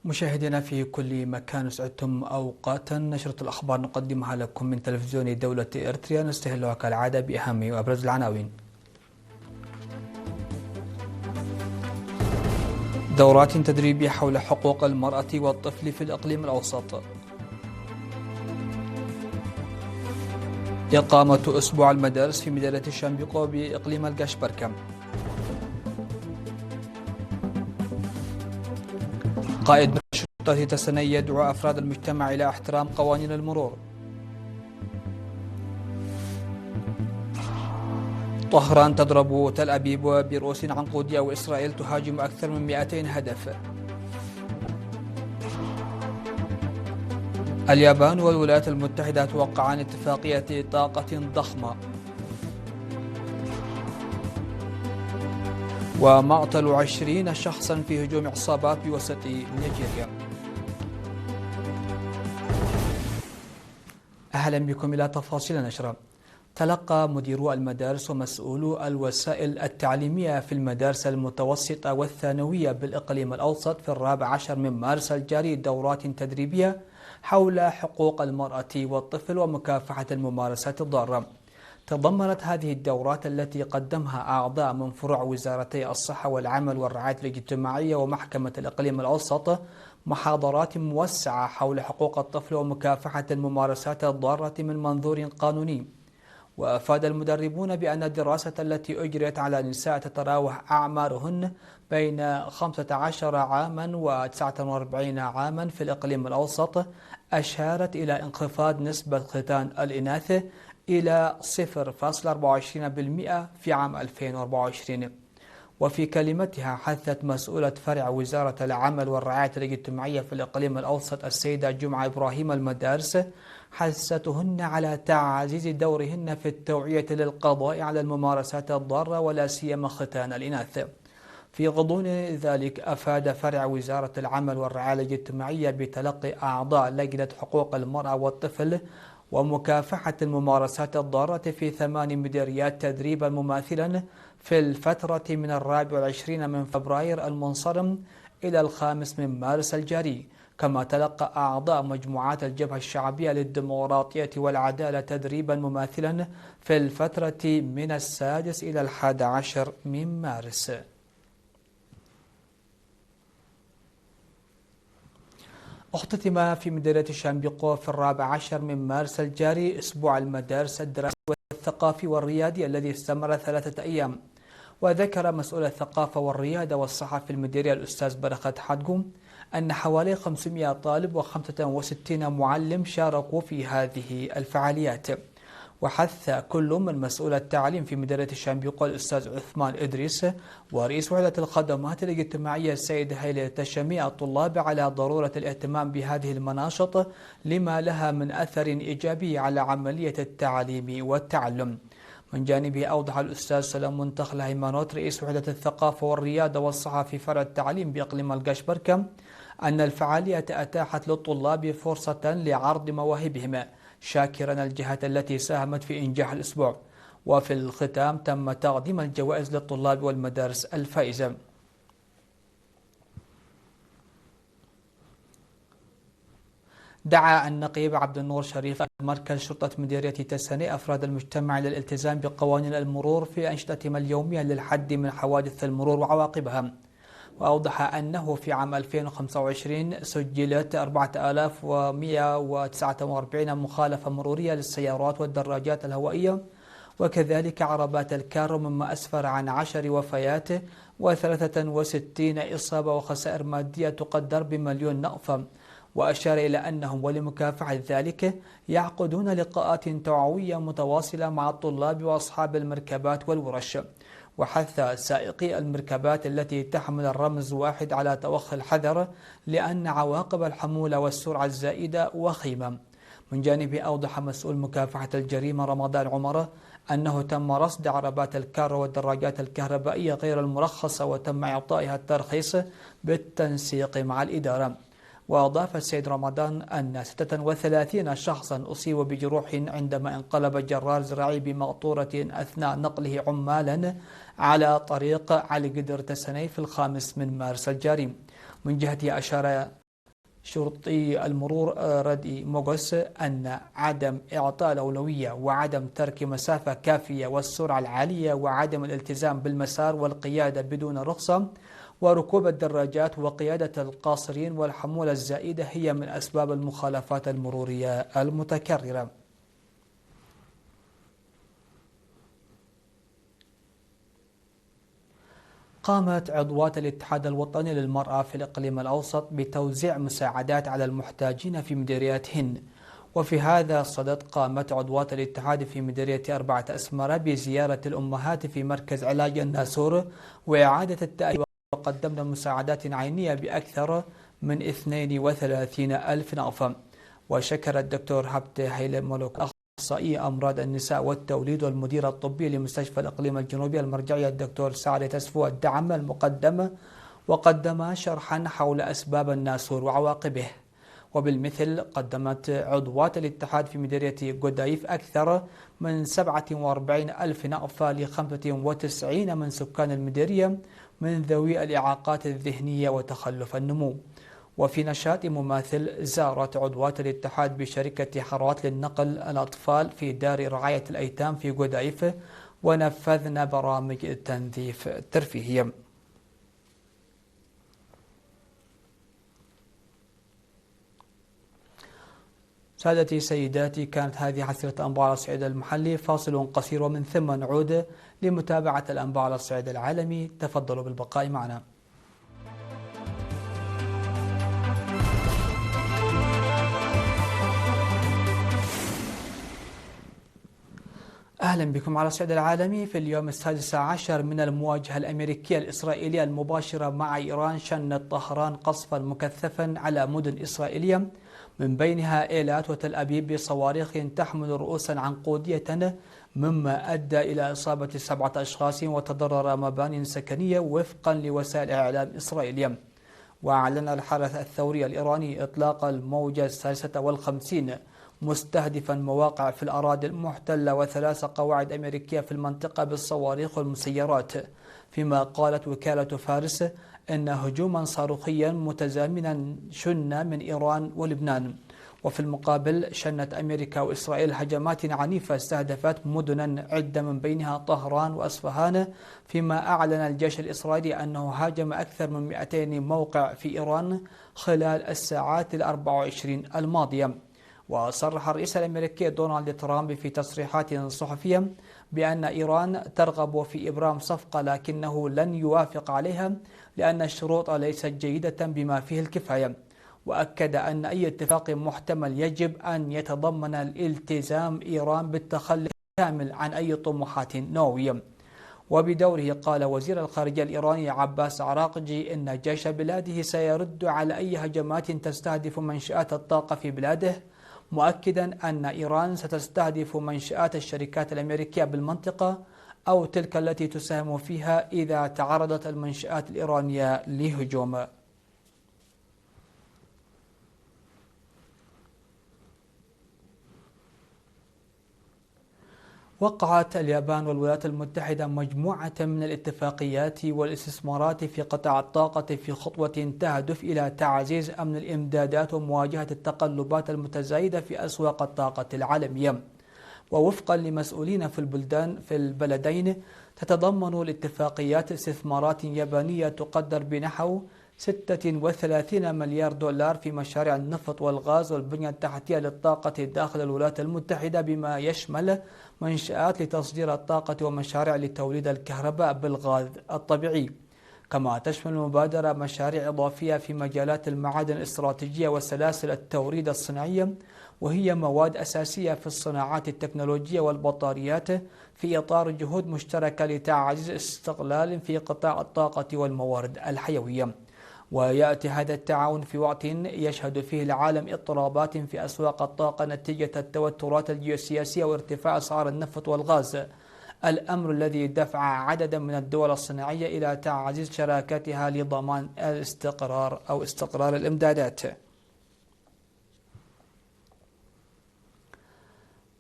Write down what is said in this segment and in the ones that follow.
مشاهدينا في كل مكان، سعدتم أوقاتا. نشرة الأخبار نقدمها لكم من تلفزيون دولة إريتريا، نستهلها كالعادة بأهم وأبرز العناوين. دورات تدريبية حول حقوق المرأة والطفل في الإقليم الأوسط. إقامة أسبوع المدارس في مدينة شامبيقو بإقليم القشبركة. قائد الشرطة تسني يدعو أفراد المجتمع إلى احترام قوانين المرور. طهران تضرب تل أبيب برؤوس عنقودية، وإسرائيل تهاجم أكثر من 200 هدف. اليابان والولايات المتحدة توقعان اتفاقية طاقة ضخمة. ومعطل 20 شخصا في هجوم عصابات بوسط نيجيريا. أهلا بكم إلى تفاصيل النشرة. تلقى مديرو المدارس ومسؤولو الوسائل التعليمية في المدارس المتوسطة والثانوية بالإقليم الأوسط في 14 من مارس الجاري دورات تدريبية حول حقوق المرأة والطفل ومكافحة الممارسات الضارة. تضمنت هذه الدورات التي قدمها أعضاء من فروع وزارتي الصحة والعمل والرعاية الاجتماعية ومحكمة الإقليم الأوسط محاضرات موسعة حول حقوق الطفل ومكافحة الممارسات الضارة من منظور قانوني. وأفاد المدربون بأن الدراسة التي أجريت على نساء تتراوح أعمارهن بين 15 عاما و49 عاما في الإقليم الأوسط أشارت إلى انخفاض نسبة ختان الإناث إلى 0.24% في عام 2024. وفي كلمتها حثت مسؤولة فرع وزارة العمل والرعاية الاجتماعية في الإقليم الأوسط السيدة جمعة إبراهيم المدارس حثتهن على تعزيز دورهن في التوعية للقضاء على الممارسات الضارة ولا سيما ختان الإناث. في غضون ذلك أفاد فرع وزارة العمل والرعاية الاجتماعية بتلقي أعضاء لجنة حقوق المرأة والطفل ومكافحة الممارسات الضارة في 8 مديريات تدريبا مماثلا في الفترة من 24 من فبراير المنصرم إلى 5 من مارس الجاري. كما تلقى أعضاء مجموعات الجبهة الشعبية للديمقراطية والعدالة تدريبا مماثلا في الفترة من 6 إلى 11 من مارس. اختتم في مدينة شامبيقو في 14 من مارس الجاري أسبوع المدارس الدراسي والثقافي والريادي الذي استمر 3 أيام. وذكر مسؤول الثقافة والريادة والصحة في المديرية الأستاذ برخت حدقم أن حوالي 500 طالب و65 معلم شاركوا في هذه الفعاليات. وحث كل من مسؤول التعليم في مديرية شامبيقو الأستاذ عثمان إدريس ورئيس وحدة الخدمات الاجتماعية السيد هيلي التشمي الطلاب على ضرورة الاهتمام بهذه المناشط لما لها من أثر إيجابي على عملية التعليم والتعلم. من جانبه أوضح الأستاذ سلام منتخل هيمانوت رئيس وحدة الثقافة والريادة والصحة في فرع التعليم بإقليم القشبركة أن الفعالية أتاحت للطلاب فرصة لعرض مواهبهم، شاكرا الجهة التي ساهمت في إنجاح الأسبوع. وفي الختام تم تقديم الجوائز للطلاب والمدارس الفائزة. دعا النقيب عبد النور شريف مركز شرطة مديرية تسني أفراد المجتمع للالتزام بقوانين المرور في أنشطتهم اليومية للحد من حوادث المرور وعواقبها. وأوضح أنه في عام 2025 سجلت 4149 مخالفة مرورية للسيارات والدراجات الهوائية وكذلك عربات الكارو، مما أسفر عن 10 وفيات و63 إصابة وخسائر مادية تقدر ب1,000,000 نقفة. وأشار إلى أنهم ولمكافحة ذلك يعقدون لقاءات توعوية متواصلة مع الطلاب وأصحاب المركبات والورش. وحث سائقي المركبات التي تحمل الرمز واحد على توخي الحذر لأن عواقب الحمولة والسرعة الزائدة وخيمة. من جانبه أوضح مسؤول مكافحة الجريمة رمضان عمر أنه تم رصد عربات الكارو والدراجات الكهربائية غير المرخصة وتم إعطائها الترخيص بالتنسيق مع الإدارة. وأضاف السيد رمضان أن 36 شخصا أصيبوا بجروح عندما انقلب جرار زراعي بمقطورة أثناء نقله عمالا على طريق علي قدر تسني في 5 من مارس الجاري. من جهته أشار شرطي المرور ردي موغوس أن عدم إعطاء الأولوية وعدم ترك مسافة كافية والسرعة العالية وعدم الالتزام بالمسار والقيادة بدون رخصة وركوب الدراجات وقيادة القاصرين والحمولة الزائدة هي من أسباب المخالفات المرورية المتكررة. قامت عضوات الاتحاد الوطني للمرأة في الإقليم الأوسط بتوزيع مساعدات على المحتاجين في مديرياتهن، وفي هذا الصدد قامت عضوات الاتحاد في مديرية 4 أسمرة بزيارة الأمهات في مركز علاج الناسور وإعادة التأهيل، وقدمنا مساعدات عينية بأكثر من 32 ألف نقفة. وشكر الدكتور هبت هيل ملوك أخصائي أمراض النساء والتوليد والمدير الطبي لمستشفى الإقليم الجنوبي المرجعية الدكتور سعد تسفو الدعم المقدم، وقدم شرحا حول أسباب الناسور وعواقبه. وبالمثل قدمت عضوات الاتحاد في مديرية قدايف أكثر من 47 ألف نقفة ل 95 من سكان المديرية من ذوي الإعاقات الذهنية وتخلف النمو. وفي نشاط مماثل زارت عضوات الاتحاد بشركة حروات للنقل الأطفال في دار رعاية الأيتام في قدايف ونفذنا برامج تنظيف ترفيهية. سادتي سيداتي، كانت هذه حصيلة أنباء على الصعيد المحلي. فاصل قصير ومن ثم نعود لمتابعة الأنباء على الصعيد العالمي. تفضلوا بالبقاء معنا. أهلا بكم على الصعيد العالمي. في اليوم السادس عشر من المواجهة الأمريكية الإسرائيلية المباشرة مع إيران، شنت طهران قصفا مكثفا على مدن إسرائيلية من بينها إيلات وتل أبيب بصواريخ تحمل رؤوسا عنقودية، مما أدى إلى إصابة 7 أشخاص وتضرر مبانٍ سكنية وفقا لوسائل إعلام إسرائيلية. وأعلن الحرس الثوري الإيراني إطلاق الموجة 53 مستهدفا مواقع في الأراضي المحتلة و3 قواعد أمريكية في المنطقة بالصواريخ والمسيرات، فيما قالت وكالة فارس إن هجوما صاروخيا متزامنا شن من إيران ولبنان. وفي المقابل شنت أمريكا وإسرائيل هجمات عنيفة استهدفت مدنا عدة من بينها طهران وأصفهان، فيما أعلن الجيش الإسرائيلي أنه هاجم أكثر من 200 موقع في إيران خلال الساعات 24 الماضية. وصرح الرئيس الأمريكي دونالد ترامب في تصريحات صحفية بأن إيران ترغب في إبرام صفقة لكنه لن يوافق عليها لأن الشروط ليست جيدة بما فيه الكفاية. وأكد أن أي اتفاق محتمل يجب أن يتضمن الالتزام إيران بالتخلي الكامل عن أي طموحات نووية. وبدوره قال وزير الخارجية الإيراني عباس عراقجي إن جيش بلاده سيرد على أي هجمات تستهدف منشآت الطاقة في بلاده، مؤكدا أن إيران ستستهدف منشآت الشركات الأمريكية بالمنطقة أو تلك التي تساهم فيها إذا تعرضت المنشآت الإيرانية لهجوم. وقعت اليابان والولايات المتحدة مجموعة من الاتفاقيات والاستثمارات في قطاع الطاقة في خطوة تهدف إلى تعزيز أمن الإمدادات ومواجهة التقلبات المتزايدة في أسواق الطاقة العالمية. ووفقا لمسؤولين في البلدين تتضمن الاتفاقيات استثمارات يابانية تقدر بنحو 36 مليار دولار في مشاريع النفط والغاز والبنية التحتية للطاقة داخل الولايات المتحدة، بما يشمل منشآت لتصدير الطاقة ومشاريع لتوليد الكهرباء بالغاز الطبيعي. كما تشمل المبادرة مشاريع إضافية في مجالات المعادن الاستراتيجية وسلاسل التوريد الصناعية، وهي مواد أساسية في الصناعات التكنولوجية والبطاريات، في إطار جهود مشتركة لتعزيز الاستقلال في قطاع الطاقة والموارد الحيوية. ويأتي هذا التعاون في وقت يشهد فيه العالم اضطرابات في أسواق الطاقة نتيجة التوترات الجيوسياسية وارتفاع أسعار النفط والغاز، الأمر الذي دفع عددا من الدول الصناعية إلى تعزيز شراكتها لضمان استقرار الإمدادات.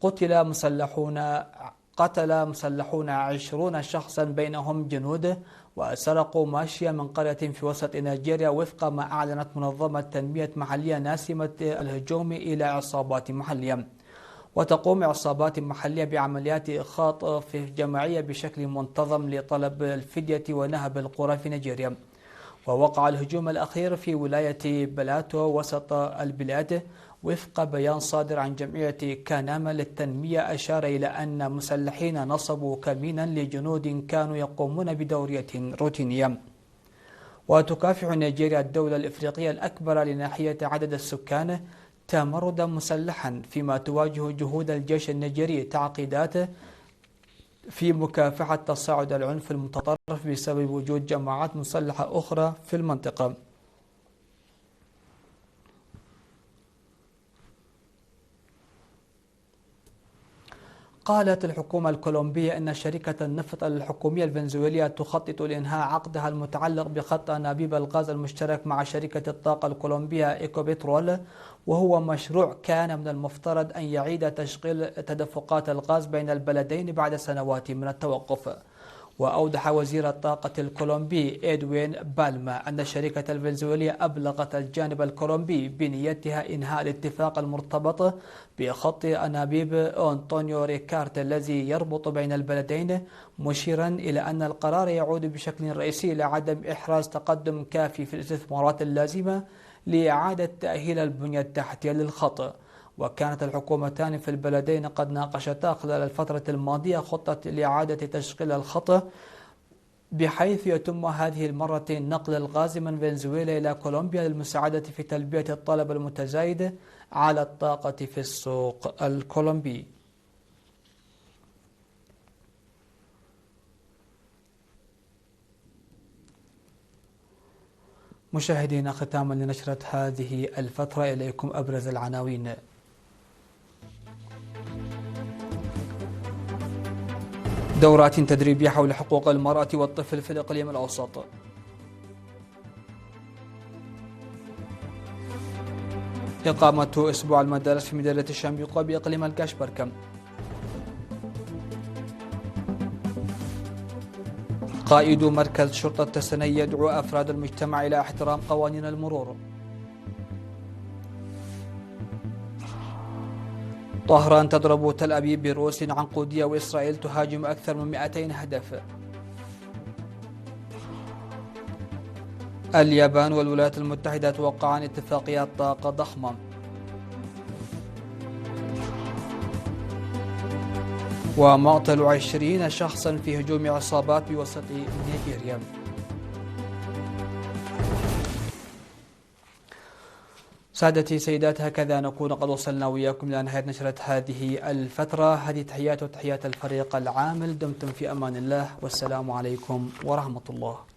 قتل مسلحون 20 شخصا بينهم جنود وسرقوا ماشية من قرية في وسط نيجيريا وفق ما أعلنت منظمة تنمية محلية ناسمة الهجوم إلى عصابات محلية. وتقوم عصابات محلية بعمليات خاطف جماعية بشكل منتظم لطلب الفدية ونهب القرى في نيجيريا. ووقع الهجوم الأخير في ولاية بلاتو وسط البلاد وفق بيان صادر عن جمعية كاناما للتنمية، أشار إلى أن مسلحين نصبوا كمينا لجنود كانوا يقومون بدورية روتينية. وتكافح نيجيريا الدولة الإفريقية الأكبر لناحية عدد السكان تمردا مسلحا، فيما تواجه جهود الجيش النيجيري تعقيدات في مكافحة تصاعد العنف المتطرف بسبب وجود جماعات مسلحة أخرى في المنطقة. قالت الحكومة الكولومبية أن شركة النفط الحكومية الفنزويلية تخطط لإنهاء عقدها المتعلق بخط أنابيب الغاز المشترك مع شركة الطاقة الكولومبية إيكوبترول، وهو مشروع كان من المفترض أن يعيد تشغيل تدفقات الغاز بين البلدين بعد سنوات من التوقف. وأوضح وزير الطاقة الكولومبي إدوين بالما أن الشركة الفنزويلية أبلغت الجانب الكولومبي بنيتها إنهاء الاتفاق المرتبط بخط أنابيب أنطونيو ريكارت الذي يربط بين البلدين، مشيرا إلى أن القرار يعود بشكل رئيسي إلى عدم إحراز تقدم كافي في الاستثمارات اللازمة لإعادة تأهيل البنية التحتية للخط. وكانت الحكومتان في البلدين قد ناقشتا خلال الفترة الماضية خطة لإعادة تشغيل الخط، بحيث يتم هذه المرة نقل الغاز من فنزويلا إلى كولومبيا للمساعدة في تلبية الطلب المتزايد على الطاقة في السوق الكولومبي. مشاهدينا، ختاما لنشرة هذه الفترة إليكم أبرز العناوين. دورات تدريبية حول حقوق المرأة والطفل في الإقليم الأوسط. إقامة أسبوع المدارس في مدينة الشامبيقو بإقليم الكاشبركم. قائد مركز شرطة تسني يدعو أفراد المجتمع إلى احترام قوانين المرور. طهران تضرب تل أبيب برؤوس عنقودية، وإسرائيل تهاجم أكثر من 200 هدف. اليابان والولايات المتحدة توقعان اتفاقيات طاقة ضخمة. ومقتل 20 شخصا في هجوم عصابات بوسط نيجيريا. سادتي سيدات، هكذا نكون قد وصلنا وياكم إلى نهاية نشرة هذه الفترة. هذه تحيات وتحيات الفريق العامل. دمتم في أمان الله، والسلام عليكم ورحمة الله.